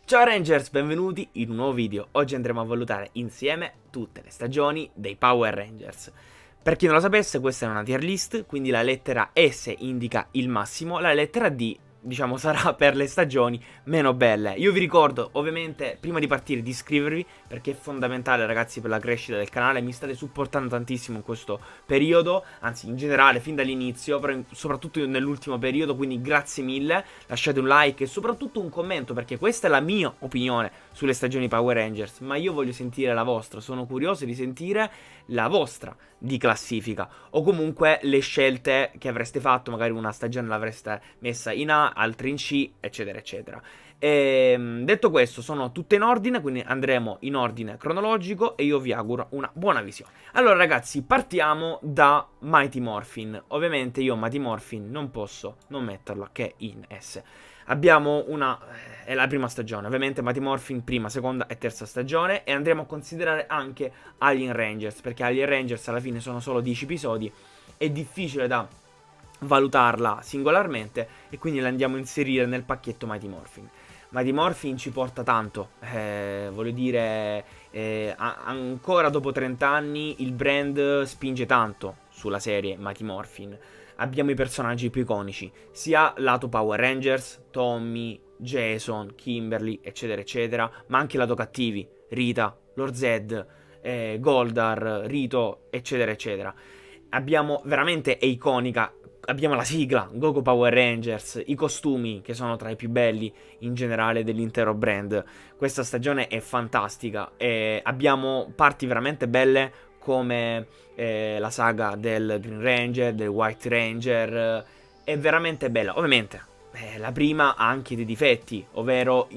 Ciao Rangers, benvenuti in un nuovo video. Oggi andremo a valutare insieme tutte le stagioni dei Power Rangers. Per chi non lo sapesse, questa è una tier list, quindi la lettera S indica il massimo, la lettera D, diciamo, sarà per le stagioni meno belle. Io vi ricordo, ovviamente, prima di partire, di iscrivervi, perché è fondamentale, ragazzi, per la crescita del canale. Mi state supportando tantissimo in questo periodo, anzi, in generale, fin dall'inizio, però soprattutto nell'ultimo periodo, quindi grazie mille. Lasciate un like e soprattutto un commento, perché questa è la mia opinione sulle stagioni Power Rangers, ma io voglio sentire la vostra, sono curioso di sentire la vostra di classifica, o comunque le scelte che avreste fatto, magari una stagione l'avreste messa in A, altre in C, eccetera eccetera. Detto questo, sono tutte in ordine, quindi andremo in ordine cronologico e io vi auguro una buona visione. Allora ragazzi, partiamo da Mighty Morphin. Ovviamente io Mighty Morphin non posso non metterlo che in S. Abbiamo è la prima stagione, ovviamente Mighty Morphin prima, seconda e terza stagione, e andremo a considerare anche Alien Rangers, perché Alien Rangers alla fine sono solo 10 episodi, è difficile da valutarla singolarmente e quindi la andiamo a inserire nel pacchetto Mighty Morphin. Mighty Morphin ci porta tanto, voglio dire, ancora dopo 30 anni il brand spinge tanto sulla serie Mighty Morphin. Abbiamo i personaggi più iconici, sia lato Power Rangers, Tommy, Jason, Kimberly, eccetera eccetera, ma anche lato cattivi, Rita, Lord Zed, Goldar, Rito, eccetera eccetera. Abbiamo veramente è iconica. Abbiamo la sigla, Gogo Power Rangers, i costumi che sono tra i più belli in generale dell'intero brand. Questa stagione è fantastica e abbiamo parti veramente belle come la saga del Green Ranger, del White Ranger. È veramente bella. Ovviamente la prima ha anche dei difetti, ovvero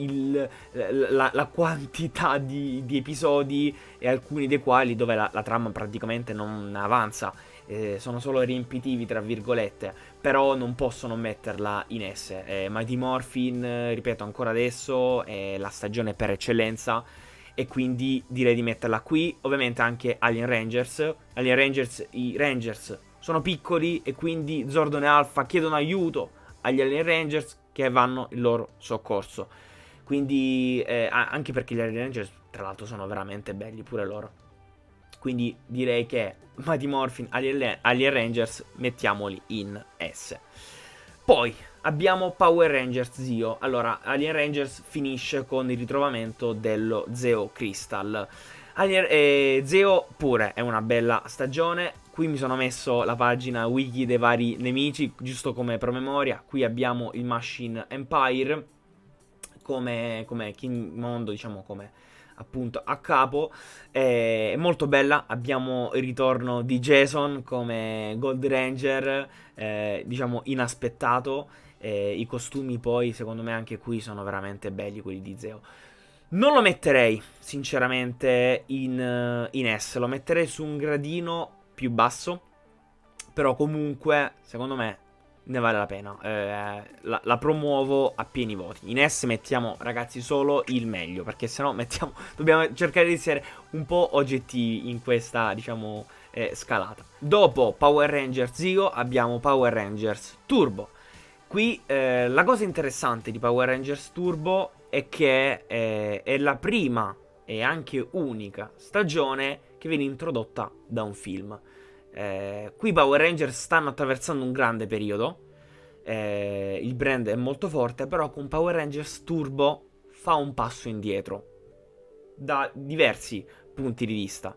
la quantità di episodi e alcuni dei quali dove la trama praticamente non avanza. Sono solo riempitivi tra virgolette, però non possono metterla in S. Mighty Morphin, ripeto ancora adesso, è la stagione per eccellenza e quindi direi di metterla qui. Ovviamente anche Alien Rangers. Alien Rangers, i Rangers sono piccoli e quindi Zordon e Alpha chiedono aiuto agli Alien Rangers che vanno in loro soccorso. Quindi anche perché gli Alien Rangers tra l'altro sono veramente belli pure loro. Quindi direi che Mighty Morphin, Alien Rangers mettiamoli in S. Poi abbiamo Power Rangers Zeo. Allora, Alien Rangers finisce con il ritrovamento dello Zeo Crystal. Zeo pure è una bella stagione. Qui mi sono messo la pagina wiki dei vari nemici, giusto come promemoria. Qui abbiamo il Machine Empire come King Mondo, diciamo come appunto a capo. È molto bella. Abbiamo il ritorno di Jason come Gold Ranger, diciamo inaspettato. I costumi poi secondo me anche qui sono veramente belli, quelli di Zeo. Non lo metterei sinceramente in S, lo metterei su un gradino più basso, però comunque secondo me ne vale la pena. La promuovo a pieni voti. In S mettiamo, ragazzi, solo il meglio, perché sennò dobbiamo cercare di essere un po' oggettivi in questa, diciamo, scalata. Dopo Power Rangers Zeo abbiamo Power Rangers Turbo. Qui la cosa interessante di Power Rangers Turbo è che è la prima e anche unica stagione che viene introdotta da un film. Qui Power Rangers stanno attraversando un grande periodo. Il brand è molto forte, però con Power Rangers Turbo fa un passo indietro da diversi punti di vista.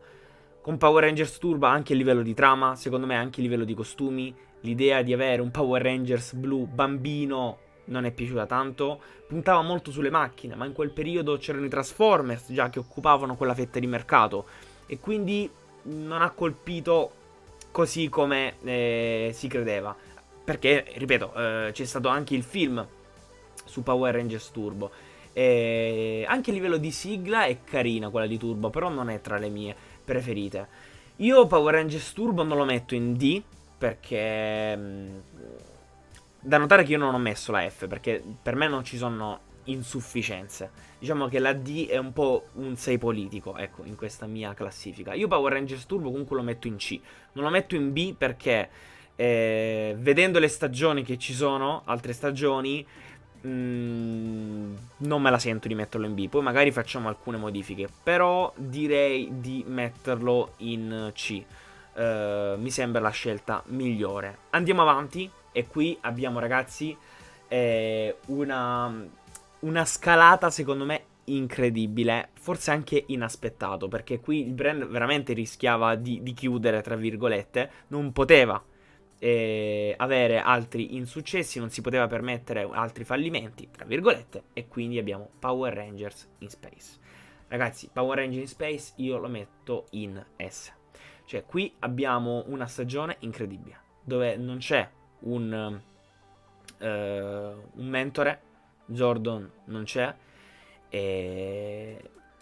Con Power Rangers Turbo anche a livello di trama, secondo me anche a livello di costumi, l'idea di avere un Power Rangers blu bambino non è piaciuta tanto. Puntava molto sulle macchine, ma in quel periodo c'erano i Transformers già che occupavano quella fetta di mercato e quindi non ha colpito così come si credeva. Perché, ripeto, c'è stato anche il film su Power Rangers Turbo. Anche a livello di sigla è carina quella di Turbo, però non è tra le mie preferite. Io Power Rangers Turbo non lo metto in D, perché da notare che io non ho messo la F, perché per me non ci sono insufficienze. Diciamo che la D è un po' un 6 politico, ecco, in questa mia classifica. Io Power Rangers Turbo comunque lo metto in C. Non lo metto in B perché vedendo le stagioni che ci sono, altre stagioni, non me la sento di metterlo in B. Poi magari facciamo alcune modifiche, però direi di metterlo in C. Mi sembra la scelta migliore. Andiamo avanti e qui abbiamo, ragazzi, una scalata secondo me incredibile, forse anche inaspettato, perché qui il brand veramente rischiava di chiudere, tra virgolette, non poteva avere altri insuccessi, non si poteva permettere altri fallimenti, tra virgolette, e quindi abbiamo Power Rangers in Space. Ragazzi, Power Rangers in Space io lo metto in S. Cioè, qui abbiamo una stagione incredibile, dove non c'è un mentore, Zordon non c'è, e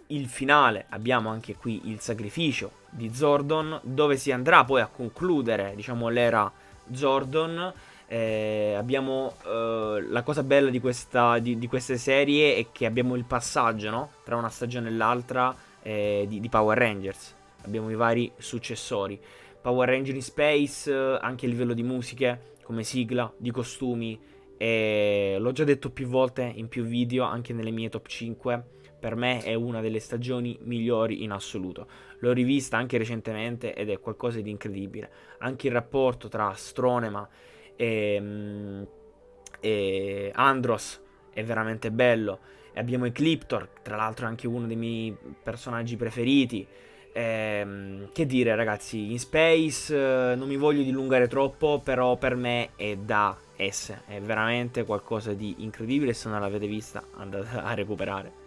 il finale abbiamo anche qui il sacrificio di Zordon, dove si andrà poi a concludere, diciamo, l'era Zordon. Abbiamo la cosa bella di queste serie è che abbiamo il passaggio, no? Tra una stagione e l'altra di Power Rangers. Abbiamo i vari successori. Power Rangers in Space, anche a livello di musiche, come sigla, di costumi. L'ho già detto più volte in più video, anche nelle mie top 5. Per me è una delle stagioni migliori in assoluto. L'ho rivista anche recentemente ed è qualcosa di incredibile. Anche il rapporto tra Astronema e Andros è veramente bello. E abbiamo Ecliptor, tra l'altro anche uno dei miei personaggi preferiti. Che dire, ragazzi, in Space non mi voglio dilungare troppo, però per me è da S. È veramente qualcosa di incredibile. Se non l'avete vista, andate a recuperare.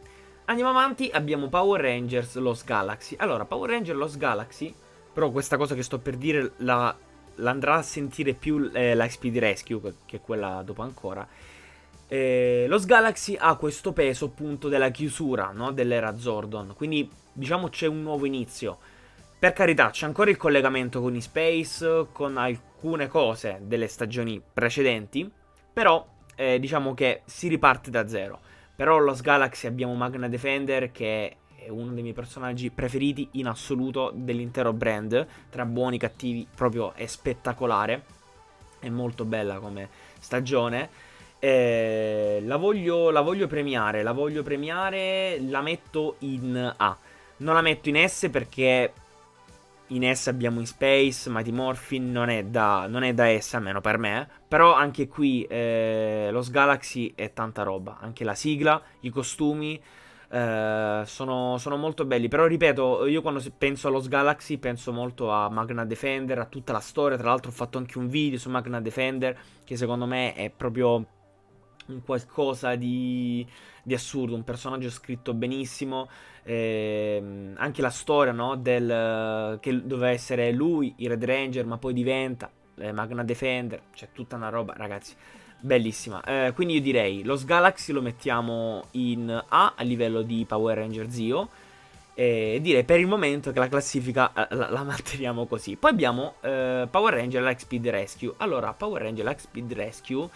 Andiamo avanti, abbiamo Power Rangers Lost Galaxy. Allora, Power Rangers Lost Galaxy, però questa cosa che sto per dire l'andrà a sentire più la Speed Rescue, che è quella dopo ancora. Lost Galaxy ha questo peso appunto della chiusura, no? Dell'era Zordon, quindi diciamo c'è un nuovo inizio. Per carità, c'è ancora il collegamento con i Space, con alcune cose delle stagioni precedenti, però diciamo che si riparte da zero. Però Lost Galaxy abbiamo Magna Defender, che è uno dei miei personaggi preferiti in assoluto dell'intero brand. Tra buoni e cattivi, proprio è spettacolare. È molto bella come stagione. La voglio premiare. La metto in A. Non la metto in S perché in S abbiamo in Space, Mighty Morphin non è da S, almeno per me. Però anche qui Lost Galaxy è tanta roba. Anche la sigla, i costumi sono molto belli. Però ripeto, io quando penso a Lost Galaxy penso molto a Magna Defender, a tutta la storia. Tra l'altro ho fatto anche un video su Magna Defender, che secondo me è proprio un qualcosa di assurdo, un personaggio scritto benissimo. Anche la storia, no? Che doveva essere lui il Red Ranger, ma poi diventa Magna Defender. C'è tutta una roba, ragazzi, bellissima. Quindi io direi Lost Galaxy lo mettiamo in A livello di Power Ranger Zio. E direi per il momento che la classifica la manteniamo così. Poi abbiamo Power Ranger Like Speed Rescue. Allora, Power Ranger Like Speed Rescue,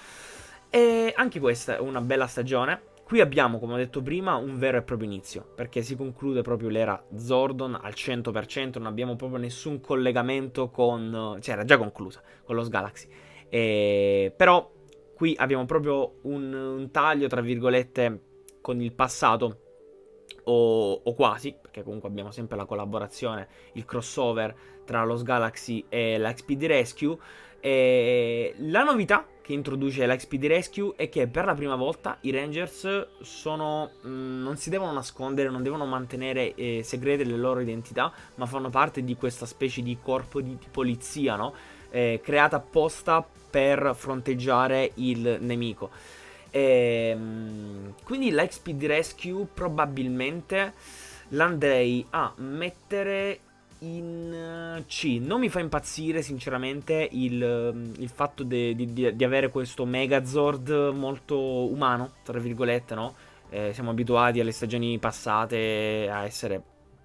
e anche questa è una bella stagione. Qui abbiamo, come ho detto prima, un vero e proprio inizio, perché si conclude proprio l'era Zordon al 100%, non abbiamo proprio nessun collegamento con... cioè era già conclusa con Lost Galaxy. Però qui abbiamo proprio un taglio, tra virgolette, con il passato, o quasi, perché comunque abbiamo sempre la collaborazione, il crossover tra Lost Galaxy e la XPD Rescue. E la novità che introduce l'XPD Rescue è che per la prima volta i Rangers non si devono nascondere, non devono mantenere segrete le loro identità, ma fanno parte di questa specie di corpo di polizia, no? Creata apposta per fronteggiare il nemico. Quindi l'XPD Rescue probabilmente l'andrei a mettere in C. Non mi fa impazzire sinceramente il fatto di avere questo Megazord molto umano, tra virgolette, no? Siamo abituati alle stagioni passate a essere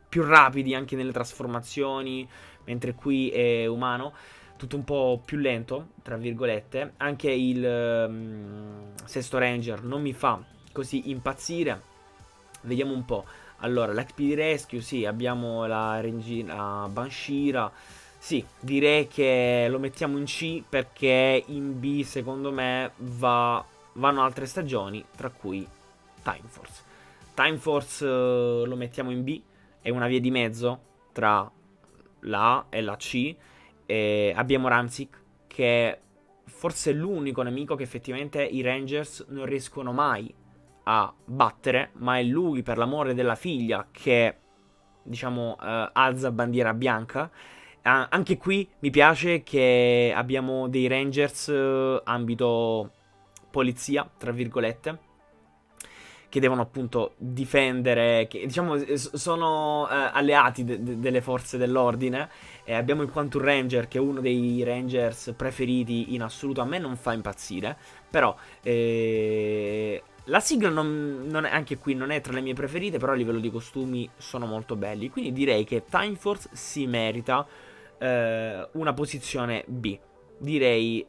più rapidi anche nelle trasformazioni, mentre qui è umano, tutto un po' più lento, tra virgolette. Anche il Sesto Ranger non mi fa così impazzire. Vediamo un po'. Allora, l'XP Rescue, sì, abbiamo la Regina Banshira. Sì, direi che lo mettiamo in C perché in B secondo me va vanno altre stagioni, tra cui Time Force. Time Force lo mettiamo in B, è una via di mezzo tra la A e la C. E abbiamo Ramsik, che forse è l'unico nemico che effettivamente i Rangers non riescono mai a battere, ma è lui, per l'amore della figlia, che diciamo alza bandiera bianca. Anche qui mi piace che abbiamo dei Rangers ambito polizia, tra virgolette, che devono appunto difendere, che diciamo sono alleati delle forze dell'ordine. E abbiamo il Quantum Ranger, che è uno dei Rangers preferiti in assoluto. A me non fa impazzire, però la sigla non è, anche qui non è tra le mie preferite, però a livello di costumi sono molto belli. Quindi direi che Time Force si merita una posizione B. Direi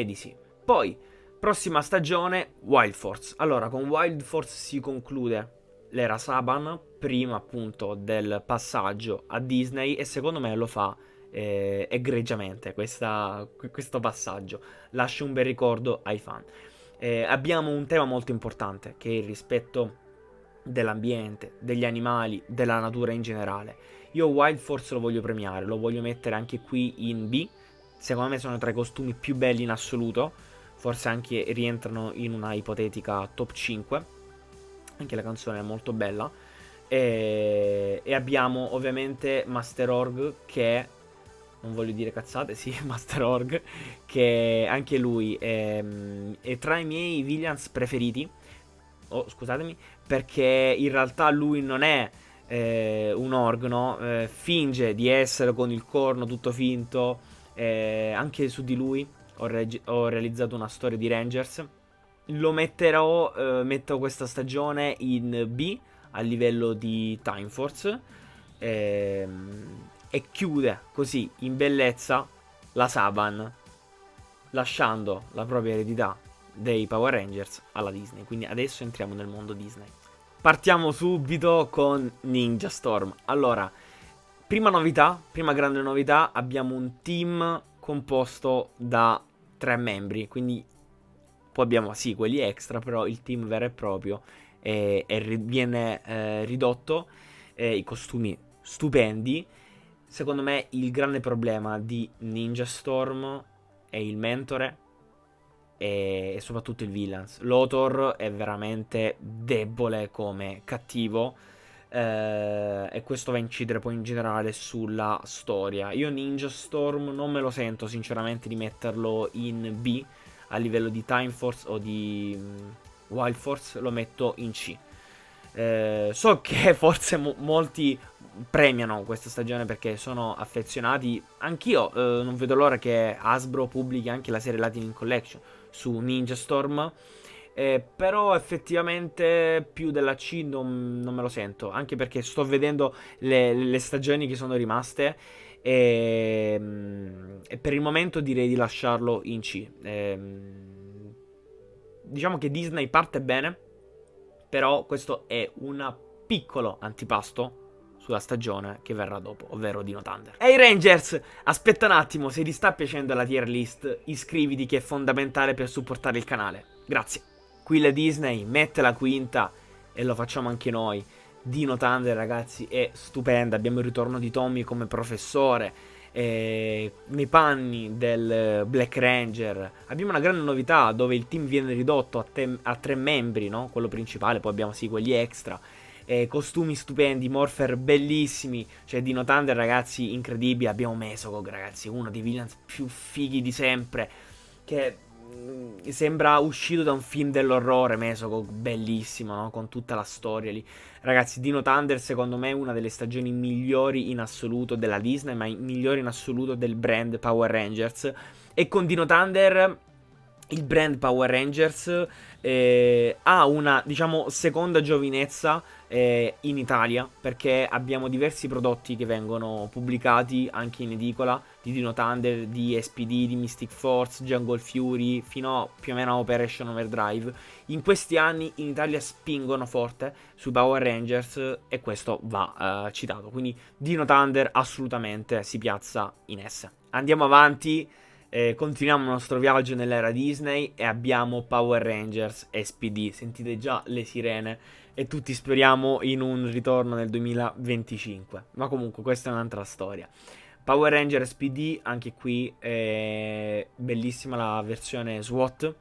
di sì. Poi, prossima stagione, Wild Force. Allora, con Wild Force si conclude l'era Saban, prima appunto del passaggio a Disney, e secondo me lo fa egregiamente questo passaggio. Lascia un bel ricordo ai fan. Abbiamo un tema molto importante, che è il rispetto dell'ambiente, degli animali, della natura in generale. Io Wild Force lo voglio premiare, lo voglio mettere anche qui in B. Secondo me sono tra i costumi più belli in assoluto, forse anche rientrano in una ipotetica top 5. Anche la canzone è molto bella. E abbiamo ovviamente Master Org, che non voglio dire cazzate, sì, Master Org, che anche lui è tra i miei villains preferiti. Oh, scusatemi, perché in realtà lui non è un org, no? Finge di essere con il corno tutto finto. Anche su di lui ho realizzato una storia di Rangers. Lo metterò, metto questa stagione in B a livello di Time Force. E chiude così in bellezza la Saban, lasciando la propria eredità dei Power Rangers alla Disney. Quindi adesso entriamo nel mondo Disney. Partiamo subito con Ninja Storm. Allora, prima grande novità, abbiamo un team composto da 3 membri, quindi poi abbiamo sì quelli extra, però il team vero e proprio viene ridotto. I costumi stupendi. Secondo me il grande problema di Ninja Storm è il mentore e soprattutto il villains. Lothor è veramente debole come cattivo, e questo va a incidere poi in generale sulla storia. Io Ninja Storm non me lo sento sinceramente di metterlo in B a livello di Time Force o di Wild Force, lo metto in C. So che forse molti premiano questa stagione perché sono affezionati. Anch'io non vedo l'ora che Hasbro pubblichi anche la serie Lightning Collection su Ninja Storm. Però effettivamente più della C non me lo sento. Anche perché sto vedendo le stagioni che sono rimaste. E per il momento direi di lasciarlo in C. Diciamo che Disney parte bene, però questo è un piccolo antipasto sulla stagione che verrà dopo, ovvero Dino Thunder. Ehi Rangers, aspetta un attimo, se ti sta piacendo la tier list, iscriviti che è fondamentale per supportare il canale. Grazie. Qui la Disney mette la quinta e lo facciamo anche noi. Dino Thunder, ragazzi, è stupenda. Abbiamo il ritorno di Tommy come professore, nei panni del Black Ranger. Abbiamo una grande novità dove il team viene ridotto a 3 membri, no? Quello principale, poi abbiamo sì quelli extra. Costumi stupendi, morpher bellissimi. Cioè Dino Thunder, ragazzi, incredibile. Abbiamo Mesogog, ragazzi, uno dei villains più fighi di sempre, che sembra uscito da un film dell'orrore. Mesogog, bellissimo, no? Con tutta la storia lì. Ragazzi, Dino Thunder secondo me è una delle stagioni migliori in assoluto della Disney, ma migliori in assoluto del brand Power Rangers. E con Dino Thunder il brand Power Rangers ha una, diciamo, seconda giovinezza in Italia, perché abbiamo diversi prodotti che vengono pubblicati anche in edicola di Dino Thunder, di SPD, di Mystic Force, Jungle Fury, fino a più o meno a Operation Overdrive. In questi anni in Italia spingono forte sui Power Rangers e questo va citato, quindi Dino Thunder assolutamente si piazza in esse. Andiamo avanti. Continuiamo il nostro viaggio nell'era Disney e abbiamo Power Rangers SPD. Sentite già le sirene e tutti speriamo in un ritorno nel 2025. Ma comunque questa è un'altra storia. Power Rangers SPD, anche qui è bellissima la versione SWAT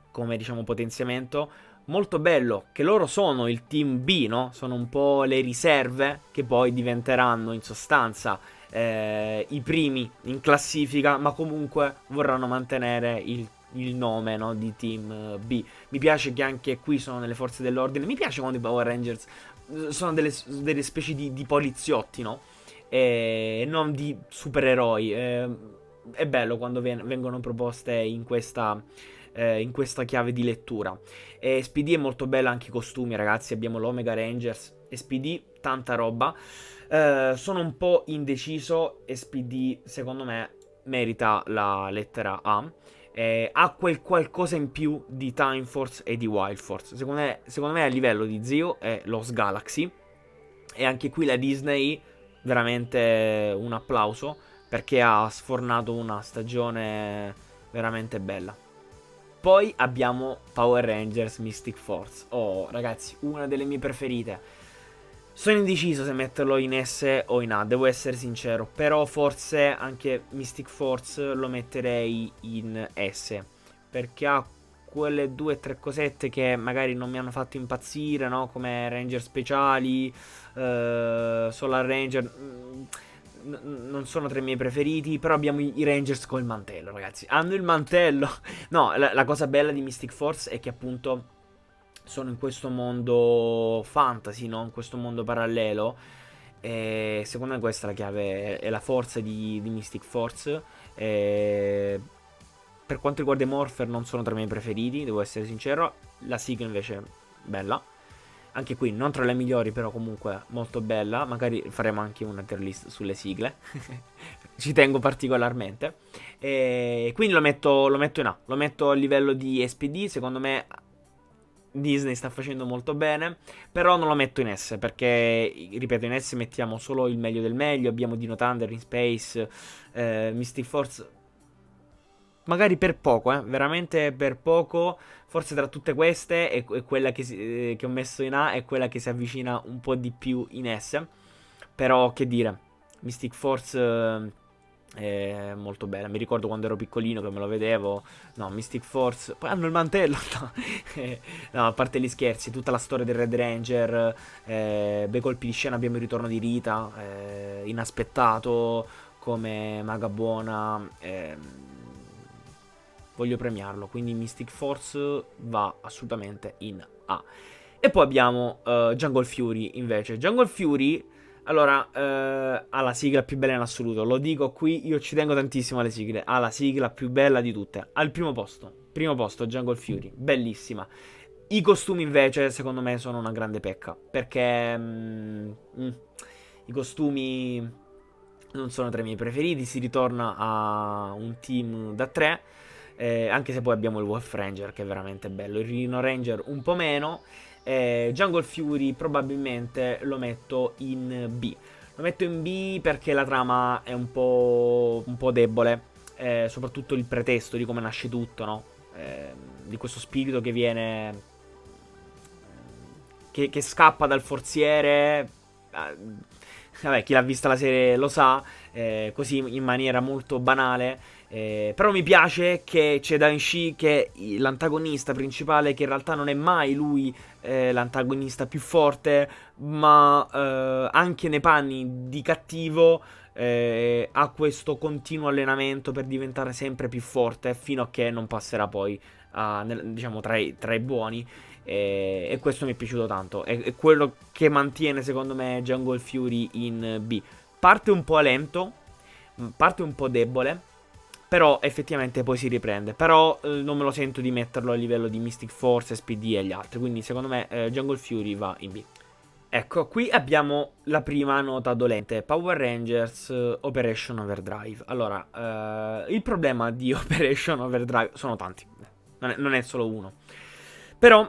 come diciamo potenziamento. Molto bello che loro sono il team B, no? Sono un po' le riserve che poi diventeranno in sostanza i primi in classifica, ma comunque vorranno mantenere il nome, no, di Team B. Mi piace che anche qui sono nelle forze dell'ordine. Mi piace quando i Power Rangers sono delle specie di poliziotti, no? E non di supereroi. È bello quando vengono proposte in questa chiave di lettura. E SPD è molto bella anche i costumi, ragazzi. Abbiamo l'Omega Rangers. SPD, tanta roba. Sono un po' indeciso. SPD, secondo me, merita la lettera A. Ha quel qualcosa in più di Time Force e di Wild Force. Secondo me a livello di Zio è Lost Galaxy. E anche qui la Disney, veramente un applauso, perché ha sfornato una stagione veramente bella. Poi abbiamo Power Rangers Mystic Force. Oh, ragazzi, una delle mie preferite. Sono indeciso se metterlo in S o in A, devo essere sincero. Però forse anche Mystic Force lo metterei in S. Perché ha quelle 2 o 3 cosette che magari non mi hanno fatto impazzire, no? Come Ranger speciali, Solar Ranger. Non sono tra i miei preferiti, però abbiamo i Rangers col mantello, ragazzi. Hanno il mantello. No, la cosa bella di Mystic Force è che appunto sono in questo mondo fantasy, no? In questo mondo parallelo. E secondo me questa è la chiave, è la forza di Mystic Force. E per quanto riguarda i Morpher non sono tra i miei preferiti, devo essere sincero. La sigla invece è bella. Anche qui non tra le migliori, però comunque molto bella. Magari faremo anche una tier list sulle sigle. Ci tengo particolarmente. E quindi lo metto in A. Lo metto a livello di SPD. Secondo me Disney sta facendo molto bene. Però non lo metto in S. Perché, ripeto, in S mettiamo solo il meglio del meglio. Abbiamo Dino Thunder in Space, Mystic Force. Magari per poco, veramente per poco. Forse tra tutte queste è quella che ho messo in A è quella che si avvicina un po' di più in S. Però che dire, Mystic Force è molto bella. Mi ricordo quando ero piccolino che me lo vedevo. No, Mystic Force. Poi hanno il mantello. No, no, a parte gli scherzi, tutta la storia del Red Ranger. Bei colpi di scena, abbiamo il ritorno di Rita. Inaspettato come maga buona. Voglio premiarlo, quindi Mystic Force va assolutamente in A. E poi abbiamo Jungle Fury invece. Jungle Fury, allora, ha la sigla più bella in assoluto. Lo dico qui, io ci tengo tantissimo alle sigle. Ha la sigla più bella di tutte. Al primo posto Jungle Fury, bellissima. I costumi invece, secondo me, sono una grande pecca. Perché i costumi non sono tra i miei preferiti. Si ritorna a un team da 3. Anche se poi abbiamo il Wolf Ranger che è veramente bello. Il Rhino Ranger un po' meno. Jungle Fury probabilmente lo metto in B. Lo metto in B perché la trama è un po' debole. Soprattutto il pretesto di come nasce tutto, no? Di questo spirito che viene... Che scappa dal forziere. Vabbè, chi l'ha vista la serie lo sa. Così in maniera molto banale. Però mi piace che c'è Danshi, che è l'antagonista principale, che in realtà non è mai lui l'antagonista più forte, ma anche nei panni di cattivo ha questo continuo allenamento per diventare sempre più forte, fino a che non passerà poi diciamo tra i buoni. E questo mi è piaciuto tanto. È quello che mantiene secondo me Jungle Fury in B. Parte un po' lento, parte un po' debole, però effettivamente poi si riprende. Però non me lo sento di metterlo a livello di Mystic Force, SPD e gli altri. Quindi secondo me Jungle Fury va in B. Ecco, qui abbiamo la prima nota dolente. Power Rangers Operation Overdrive. Allora, il problema di Operation Overdrive sono tanti. Non è solo uno. Però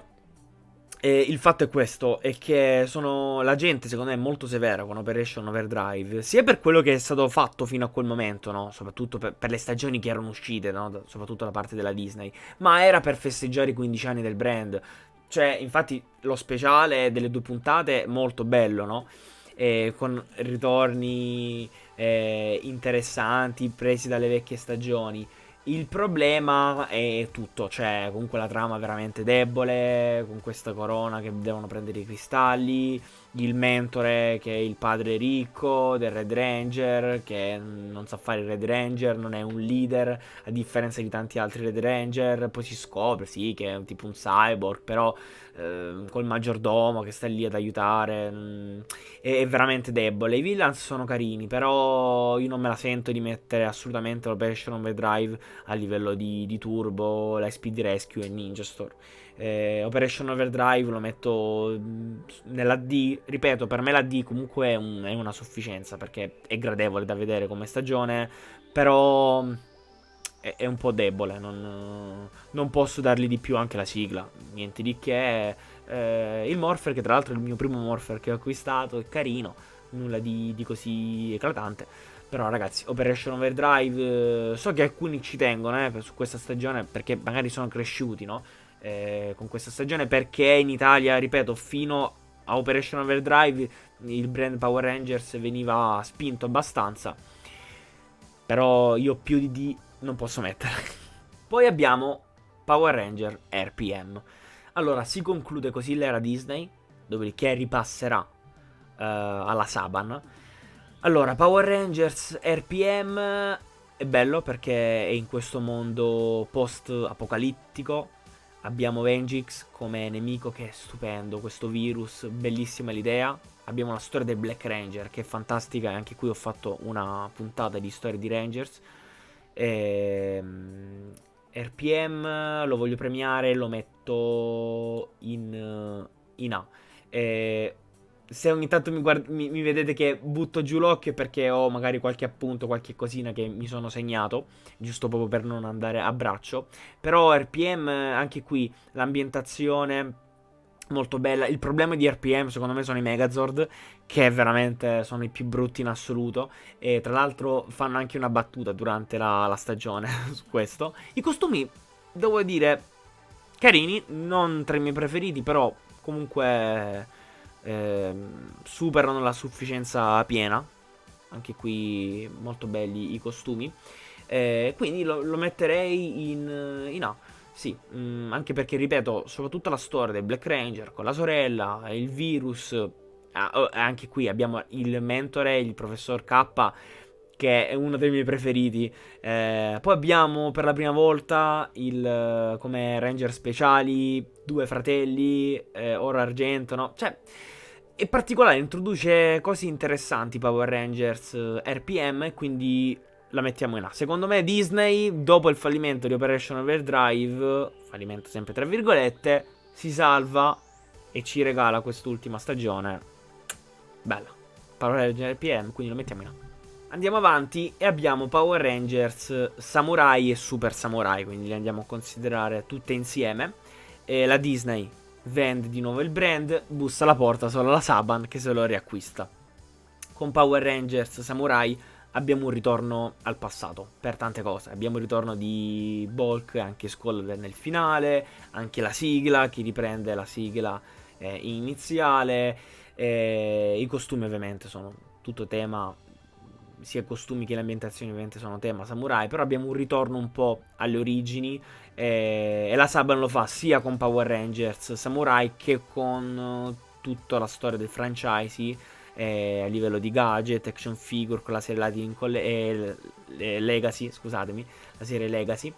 E il fatto è questo, è che la gente secondo me è molto severa con Operation Overdrive, sia per quello che è stato fatto fino a quel momento, no? Soprattutto per le stagioni che erano uscite, no? Soprattutto da parte della Disney, ma era per festeggiare i 15 anni del brand. Cioè, infatti, lo speciale delle 2 puntate, molto bello, no? Con ritorni interessanti presi dalle vecchie stagioni. Il problema è tutto, cioè comunque la trama è veramente debole, con questa corona che devono prendere i cristalli, il mentore che è il padre ricco del Red Ranger, che non sa fare il Red Ranger, non è un leader, a differenza di tanti altri Red Ranger, poi si scopre, sì, che è tipo un cyborg, però col maggiordomo che sta lì ad aiutare, è veramente debole. I villain sono carini, però io non me la sento di mettere assolutamente l'Operation Overdrive a livello di Turbo, la Speed Rescue e Ninja Store. Operation Overdrive lo metto nella D, ripeto, per me la D comunque è una sufficienza perché è gradevole da vedere come stagione, però è un po' debole, non posso dargli di più anche la sigla, niente di che. Il Morpher, che tra l'altro è il mio primo Morpher che ho acquistato, è carino, nulla di così eclatante. Però ragazzi, Operation Overdrive, so che alcuni ci tengono su questa stagione perché magari sono cresciuti, no? Con questa stagione, perché in Italia, ripeto, fino a Operation Overdrive il brand Power Rangers veniva spinto abbastanza. Però io più di D non posso mettere. Poi abbiamo Power Ranger RPM. Allora, si conclude così l'era Disney, dopodiché ripasserà alla Saban. Allora, Power Rangers RPM è bello perché è in questo mondo post-apocalittico. Abbiamo Vengix come nemico che è stupendo, questo virus, bellissima l'idea. Abbiamo la storia del Black Ranger che è fantastica e anche qui ho fatto una puntata di storia di Rangers. RPM lo voglio premiare, lo metto in A. Se ogni tanto mi vedete che butto giù l'occhio è perché ho magari qualche appunto, qualche cosina che mi sono segnato, giusto proprio per non andare a braccio. Però RPM, anche qui, l'ambientazione molto bella. Il problema di RPM secondo me sono i Megazord, che veramente sono i più brutti in assoluto. E tra l'altro fanno anche una battuta durante la stagione su questo. I costumi, devo dire, carini, non tra i miei preferiti, però comunque superano la sufficienza piena. Anche qui molto belli i costumi. Quindi lo metterei in A. Sì, anche perché, ripeto, soprattutto la storia del Black Ranger con la sorella, il virus. Anche qui abbiamo il mentore, il professor K, che è uno dei miei preferiti. Poi abbiamo per la prima volta come Ranger speciali, due fratelli, oro argento, no? Cioè, è particolare, introduce cose interessanti Power Rangers RPM, e quindi la mettiamo in A. Secondo me Disney, dopo il fallimento di Operation Overdrive, fallimento sempre tra virgolette, si salva e ci regala quest'ultima stagione. Bella. Power Rangers RPM, quindi lo mettiamo in A. Andiamo avanti e abbiamo Power Rangers Samurai e Super Samurai, quindi le andiamo a considerare tutte insieme. E la Disney vende di nuovo il brand, bussa alla porta solo la Saban che se lo riacquista. Con Power Rangers Samurai abbiamo un ritorno al passato per tante cose. Abbiamo il ritorno di Bulk, anche Skull nel finale, anche la sigla, che riprende la sigla iniziale. I costumi ovviamente sono tutto tema, sia i costumi che le ambientazioni ovviamente sono tema samurai, però abbiamo un ritorno un po' alle origini e la Saban lo fa sia con Power Rangers Samurai che con tutta la storia del franchise a livello di gadget, action figure con la serie Legacy, scusatemi, la serie Legacy.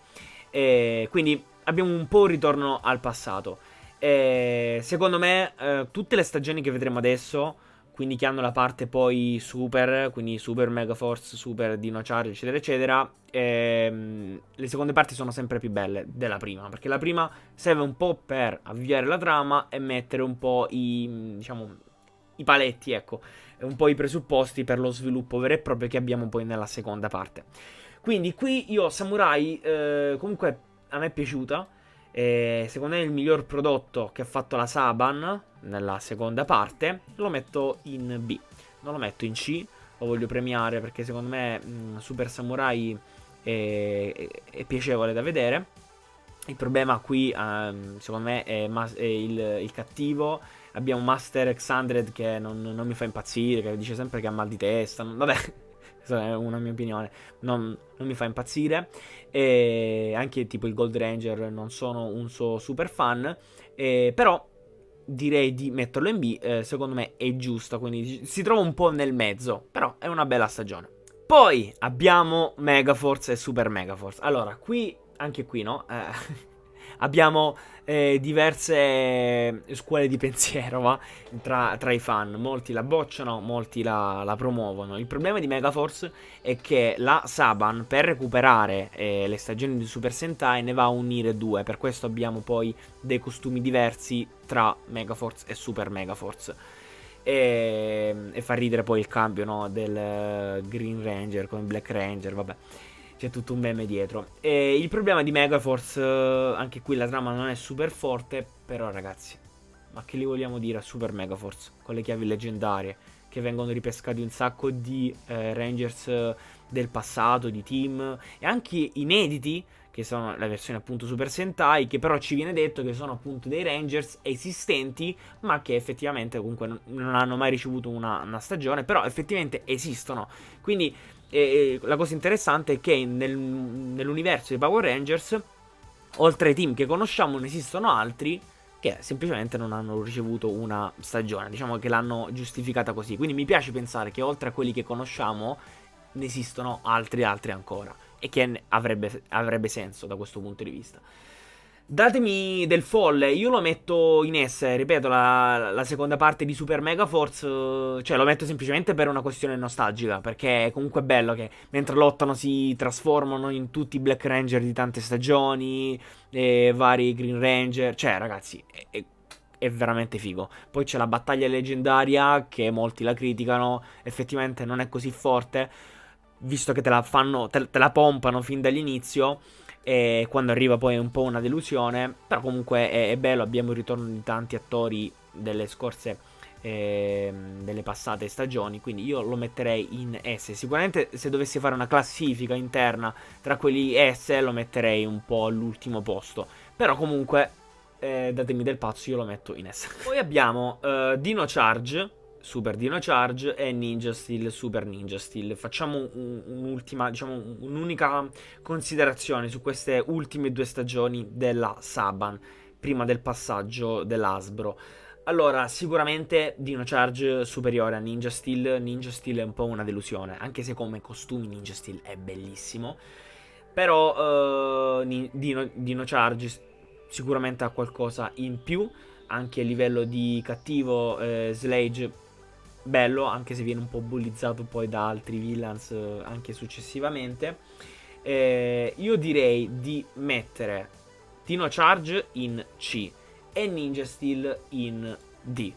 Quindi abbiamo un po' un ritorno al passato. Secondo me tutte le stagioni che vedremo adesso, quindi che hanno la parte poi super, quindi Super Mega Force, Super Dino Charge, eccetera, eccetera, le seconde parti sono sempre più belle della prima, perché la prima serve un po' per avviare la trama e mettere un po' diciamo, i paletti, ecco, un po' i presupposti per lo sviluppo vero e proprio che abbiamo poi nella seconda parte. Quindi qui io Samurai, comunque a me è piaciuta. Secondo me il miglior prodotto che ha fatto la Saban nella seconda parte lo metto in B, non lo metto in C, lo voglio premiare perché secondo me Super Samurai è piacevole da vedere. Il problema qui secondo me è il cattivo. Abbiamo Master X100 che non mi fa impazzire, che dice sempre che ha mal di testa, vabbè. Questa è una mia opinione, non mi fa impazzire. E anche tipo il Gold Ranger non sono un suo super fan, però direi di metterlo in B, secondo me è giusto, quindi si trova un po' nel mezzo, però è una bella stagione. Poi abbiamo Megaforce e Super Megaforce. Allora, qui, anche qui, no? Abbiamo diverse scuole di pensiero, va? Tra i fan. Molti la bocciano, molti la promuovono. Il problema di Megaforce è che la Saban, per recuperare le stagioni di Super Sentai, ne va a unire due. Per questo abbiamo poi dei costumi diversi tra Megaforce e Super Megaforce. E fa ridere poi il cambio, no, del Green Ranger con il Black Ranger, vabbè. C'è tutto un meme dietro. E il problema di Megaforce, anche qui la trama non è super forte, però ragazzi, ma che li vogliamo dire a Super Megaforce? Con le chiavi leggendarie, che vengono ripescati un sacco di Rangers del passato, di team, e anche inediti, che sono la versione appunto Super Sentai, che però ci viene detto che sono appunto dei Rangers esistenti, ma che effettivamente comunque non hanno mai ricevuto una stagione, però effettivamente esistono. Quindi la cosa interessante è che nell'universo dei Power Rangers, oltre ai team che conosciamo, ne esistono altri che semplicemente non hanno ricevuto una stagione. Diciamo che l'hanno giustificata così. Quindi mi piace pensare che oltre a quelli che conosciamo ne esistono altri ancora. E che avrebbe senso da questo punto di vista. Datemi del folle, io lo metto in S, ripeto, la seconda parte di Super Mega Force, cioè lo metto semplicemente per una questione nostalgica, perché è comunque bello che mentre lottano si trasformano in tutti i Black Ranger di tante stagioni, e vari Green Ranger, cioè ragazzi, è veramente figo. Poi c'è la battaglia leggendaria, che molti la criticano, effettivamente non è così forte, visto che te la fanno, te la pompano fin dall'inizio. E quando arriva poi è un po' una delusione. Però comunque è bello. Abbiamo il ritorno di tanti attori delle scorse, delle passate stagioni. Quindi io lo metterei in S. Sicuramente se dovessi fare una classifica interna tra quelli S, lo metterei un po' all'ultimo posto. Però comunque datemi del pazzo, io lo metto in S. Poi abbiamo Dino Charge, Super Dino Charge, e Ninja Steel, Super Ninja Steel. Facciamo un'ultima, diciamo, un'unica considerazione su queste ultime due stagioni della Saban, prima del passaggio dell'Asbro. Allora, sicuramente Dino Charge superiore a Ninja Steel. Ninja Steel è un po' una delusione, anche se come costumi Ninja Steel è bellissimo. Però Dino Charge sicuramente ha qualcosa in più, anche a livello di cattivo. Slage bello, anche se viene un po' bullizzato poi da altri villains anche successivamente. Io direi di mettere Dino Charge in C e Ninja Steel in D.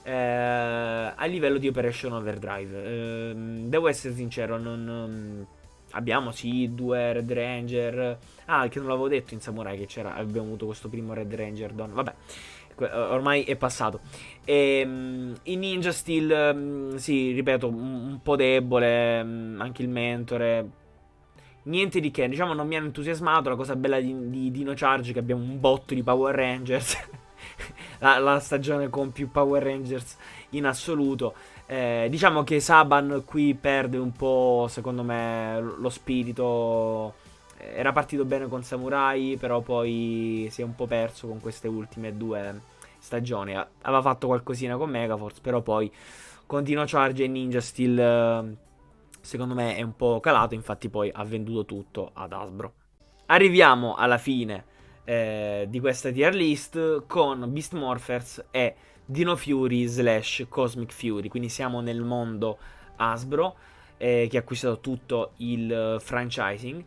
A livello di Operation Overdrive, devo essere sincero, abbiamo sì due Red Ranger. Ah, che non l'avevo detto in Samurai che c'era, abbiamo avuto questo primo Red Ranger Don. Vabbè, ormai è passato. In Ninja Steel, sì, ripeto, un po' debole, anche il mentore. Niente di che, diciamo non mi ha entusiasmato. La cosa bella di Dino Charge è che abbiamo un botto di Power Rangers. la stagione con più Power Rangers in assoluto. Diciamo che Saban qui perde un po', secondo me, lo spirito. Era partito bene con Samurai, però poi si è un po' perso con queste ultime due stagioni. Aveva fatto qualcosina con Megaforce, però poi con Dino Charge e Ninja Steel, secondo me è un po' calato. Infatti poi ha venduto tutto ad Hasbro. Arriviamo alla fine di questa tier list con Beast Morphers e Dino Fury / Cosmic Fury. Quindi siamo nel mondo Hasbro, che ha acquistato tutto il franchising.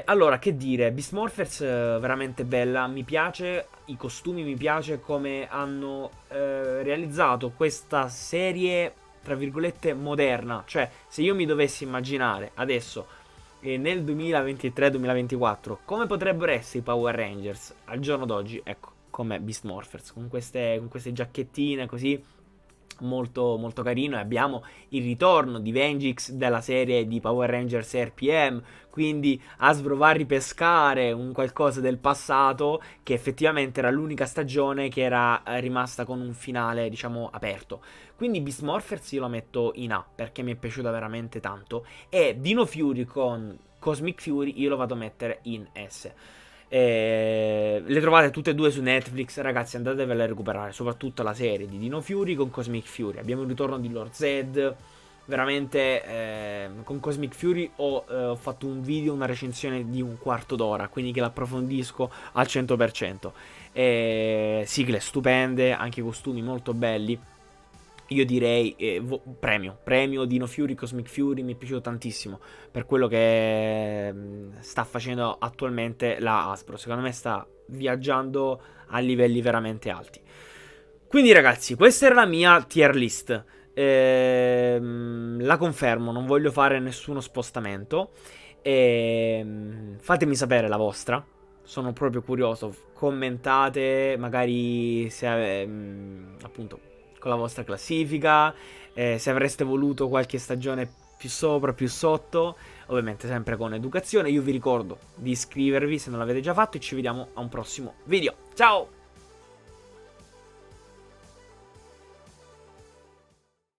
Allora, che dire, Beast Morphers veramente bella, mi piace i costumi, mi piace come hanno realizzato questa serie, tra virgolette, moderna. Cioè, se io mi dovessi immaginare adesso nel 2023-2024 come potrebbero essere i Power Rangers al giorno d'oggi, ecco, come Beast Morphers, con queste giacchettine così, molto, molto carino. E abbiamo il ritorno di Vengix della serie di Power Rangers RPM, quindi Hasbro va a ripescare un qualcosa del passato che effettivamente era l'unica stagione che era rimasta con un finale, diciamo, aperto. Quindi Beast Morphers io lo metto in A perché mi è piaciuta veramente tanto, e Dino Fury con Cosmic Fury io lo vado a mettere in S. Le trovate tutte e due su Netflix, ragazzi, andatevele a recuperare, soprattutto la serie di Dino Fury con Cosmic Fury. Abbiamo il ritorno di Lord Zed, veramente con Cosmic Fury ho fatto un video, una recensione di un quarto d'ora, quindi che l'approfondisco al 100%. Sigle stupende, anche costumi molto belli. Io direi premio Dino Fury, Cosmic Fury, mi è piaciuto tantissimo per quello che sta facendo attualmente la Hasbro. Secondo me sta viaggiando a livelli veramente alti. Quindi ragazzi, questa era la mia tier list. La confermo, non voglio fare nessuno spostamento. Fatemi sapere la vostra. Sono proprio curioso. Commentate, magari se appunto con la vostra classifica, se avreste voluto qualche stagione più sopra, più sotto, ovviamente sempre con educazione. Io vi ricordo di iscrivervi se non l'avete già fatto e ci vediamo a un prossimo video. Ciao!